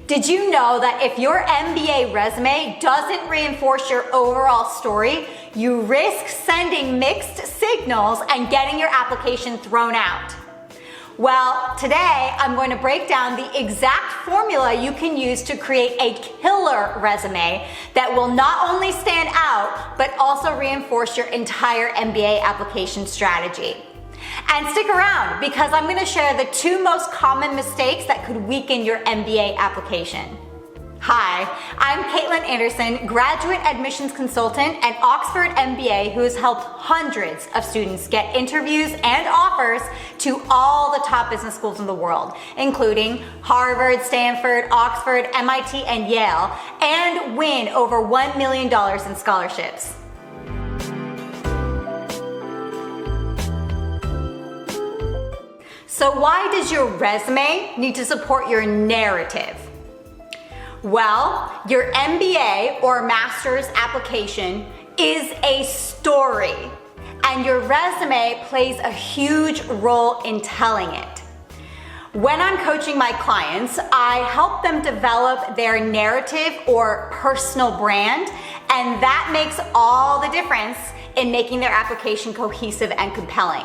Did you know that if your MBA resume doesn't reinforce your overall story, you risk sending mixed signals and getting your application thrown out? Well, today I'm going to break down the exact formula you can use to create a killer resume that will not only stand out, but also reinforce your entire MBA application strategy. And stick around because I'm going to share the 2 most common mistakes that could weaken your MBA application. Hi, I'm Caitlin Anderson, graduate admissions consultant and Oxford MBA who has helped hundreds of students get interviews and offers to all the top business schools in the world, including Harvard, Stanford, Oxford, MIT, and Yale, and win over $1 million in scholarships. So why does your resume need to support your narrative? Well, your MBA or master's application is a story, and your resume plays a huge role in telling it. When I'm coaching my clients, I help them develop their narrative or personal brand, and that makes all the difference in making their application cohesive and compelling.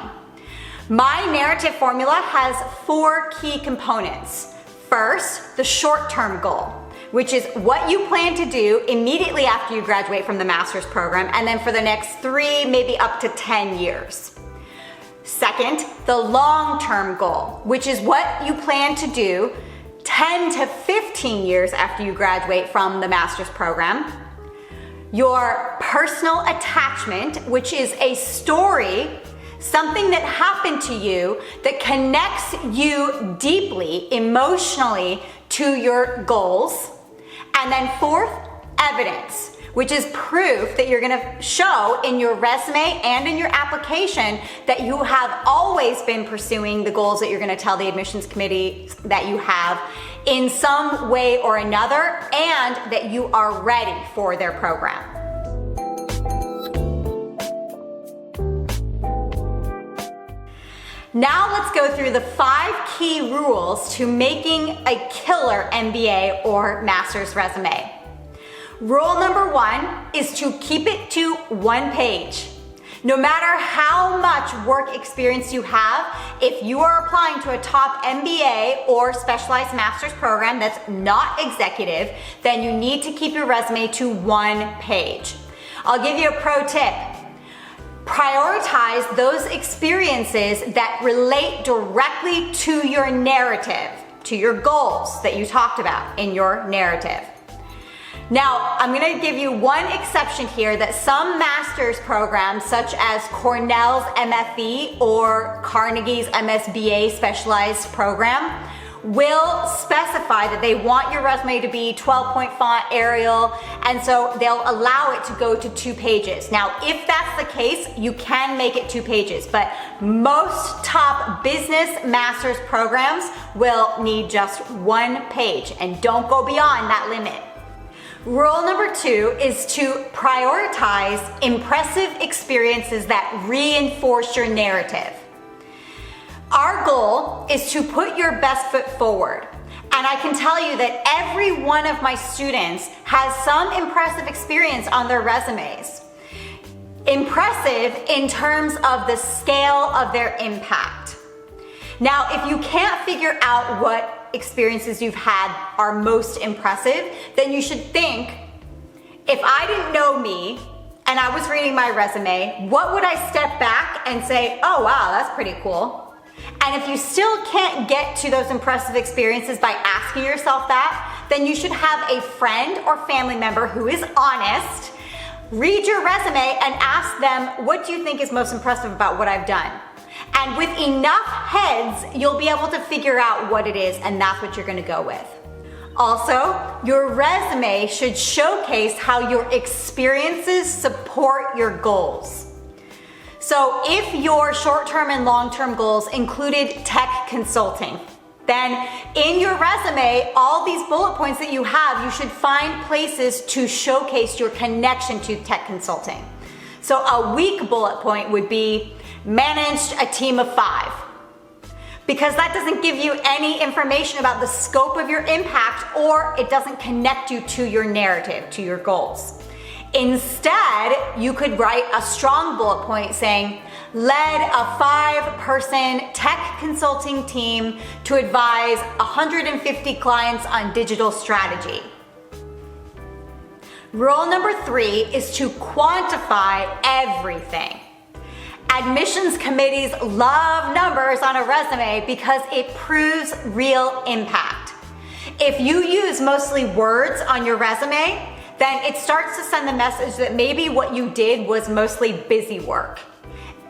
My narrative formula has 4 key components. First, the short-term goal, which is what you plan to do immediately after you graduate from the master's program and then for the next 3, maybe up to 10 years. Second, the long-term goal, which is what you plan to do 10 to 15 years after you graduate from the master's program. Your personal attachment, which is a story, something that happened to you that connects you deeply, emotionally to your goals. And then 4th, evidence, which is proof that you're gonna show in your resume and in your application that you have always been pursuing the goals that you're gonna tell the admissions committee that you have in some way or another, and that you are ready for their program. Now let's go through the 5 key rules to making a killer MBA or master's resume. Rule number 1 is to keep it to 1 page. No matter how much work experience you have, if you are applying to a top MBA or specialized master's program that's not executive, then you need to keep your resume to 1 page. I'll give you a pro tip. Prioritize those experiences that relate directly to your narrative, to your goals that you talked about in your narrative. Now, I'm going to give you one exception here that some master's programs, such as Cornell's MFE or Carnegie's MSBA specialized program, will specify that they want your resume to be 12-point font Arial, and so they'll allow it to go to 2 pages. Now, if that's the case, you can make it 2 pages, but most top business master's programs will need just 1 page, and don't go beyond that limit. Rule number 2 is to prioritize impressive experiences that reinforce your narrative. Our goal is to put your best foot forward. And I can tell you that every one of my students has some impressive experience on their resumes. Impressive in terms of the scale of their impact. Now, if you can't figure out what experiences you've had are most impressive, then you should think, if I didn't know me and I was reading my resume, what would I step back and say, oh wow, that's pretty cool? And if you still can't get to those impressive experiences by asking yourself that, then you should have a friend or family member who is honest, read your resume and ask them, what do you think is most impressive about what I've done? And with enough heads, you'll be able to figure out what it is, and that's what you're gonna go with. Also, your resume should showcase how your experiences support your goals. So if your short-term and long-term goals included tech consulting, then in your resume, all these bullet points that you have, you should find places to showcase your connection to tech consulting. So a weak bullet point would be managed a team of 5. because that doesn't give you any information about the scope of your impact, or it doesn't connect you to your narrative, to your goals. Instead, you could write a strong bullet point saying, led a 5-person tech consulting team to advise 150 clients on digital strategy. Rule number 3 is to quantify everything. Admissions committees love numbers on a resume because it proves real impact. If you use mostly words on your resume, then it starts to send the message that maybe what you did was mostly busy work.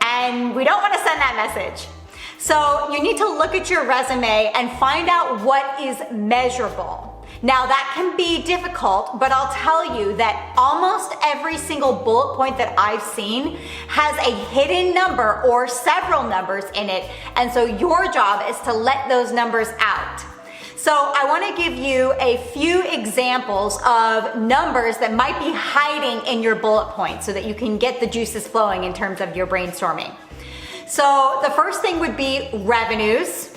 And we don't want to send that message. So you need to look at your resume and find out what is measurable. Now that can be difficult, but I'll tell you that almost every single bullet point that I've seen has a hidden number or several numbers in it. And so your job is to let those numbers out. So I want to give you a few examples of numbers that might be hiding in your bullet points so that you can get the juices flowing in terms of your brainstorming. So the first thing would be revenues,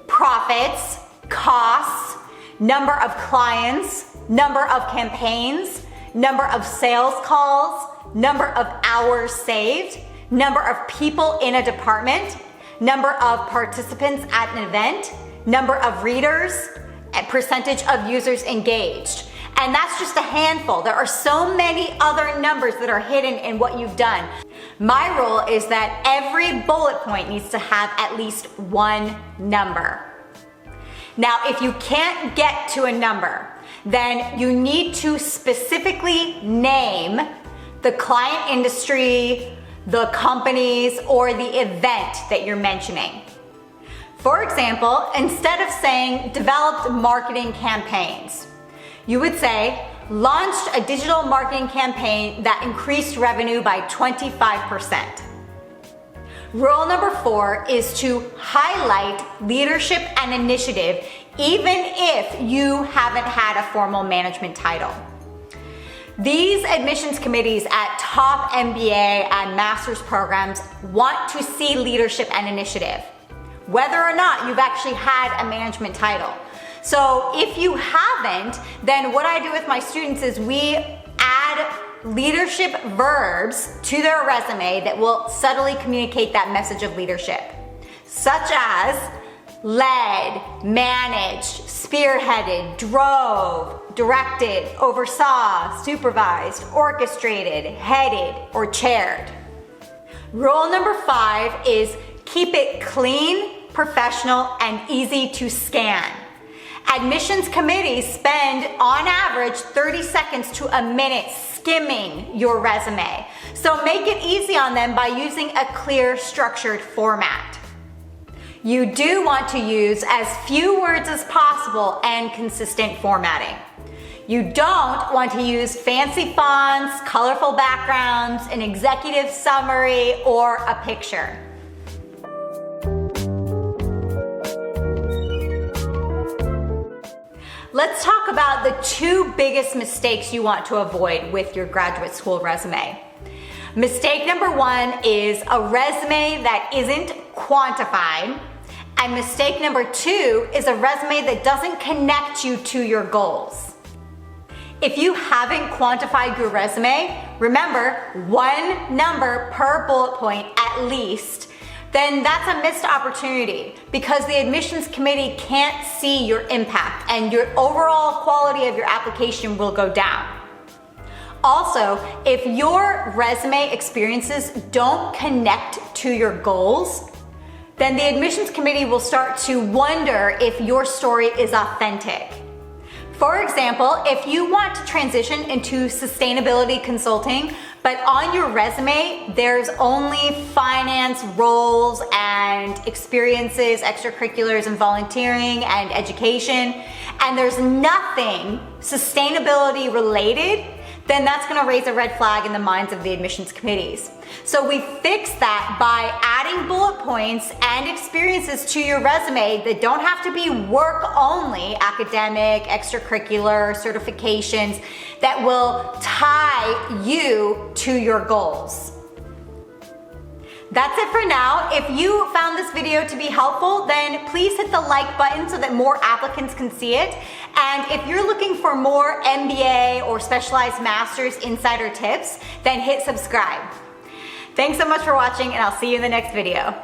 profits, costs, number of clients, number of campaigns, number of sales calls, number of hours saved, number of people in a department, number of participants at an event, number of readers, and percentage of users engaged. And that's just a handful. There are so many other numbers that are hidden in what you've done. My rule is that every bullet point needs to have at least one number. Now, if you can't get to a number, then you need to specifically name the client industry, the companies, or the event that you're mentioning. For example, instead of saying developed marketing campaigns, you would say launched a digital marketing campaign that increased revenue by 25%. Rule number 4 is to highlight leadership and initiative even if you haven't had a formal management title. These admissions committees at top MBA and master's programs want to see leadership and initiative, whether or not you've actually had a management title. So if you haven't, then what I do with my students is we add leadership verbs to their resume that will subtly communicate that message of leadership, such as led, managed, spearheaded, drove, directed, oversaw, supervised, orchestrated, headed, or chaired. Rule number 5 is keep it clean, professional, and easy to scan. Admissions committees spend on average 30 seconds to a minute skimming your resume. So make it easy on them by using a clear, structured format. You do want to use as few words as possible and consistent formatting. You don't want to use fancy fonts, colorful backgrounds, an executive summary, or a picture. Let's talk about the 2 biggest mistakes you want to avoid with your graduate school resume. Mistake number 1 is a resume that isn't quantified, and mistake number 2 is a resume that doesn't connect you to your goals. If you haven't quantified your resume, remember, 1 number per bullet point at least, then that's a missed opportunity because the admissions committee can't see your impact and your overall quality of your application will go down. Also, if your resume experiences don't connect to your goals, then the admissions committee will start to wonder if your story is authentic. For example, if you want to transition into sustainability consulting, but on your resume, there's only finance roles and experiences, extracurriculars and volunteering and education, and there's nothing sustainability related, then that's gonna raise a red flag in the minds of the admissions committees. So we fix that by adding bullet points and experiences to your resume that don't have to be work only, academic, extracurricular, certifications, that will tie you to your goals. That's it for now. If you found this video to be helpful, then please hit the like button so that more applicants can see it. And if you're looking for more MBA or specialized master's insider tips, then hit subscribe. Thanks so much for watching, and I'll see you in the next video.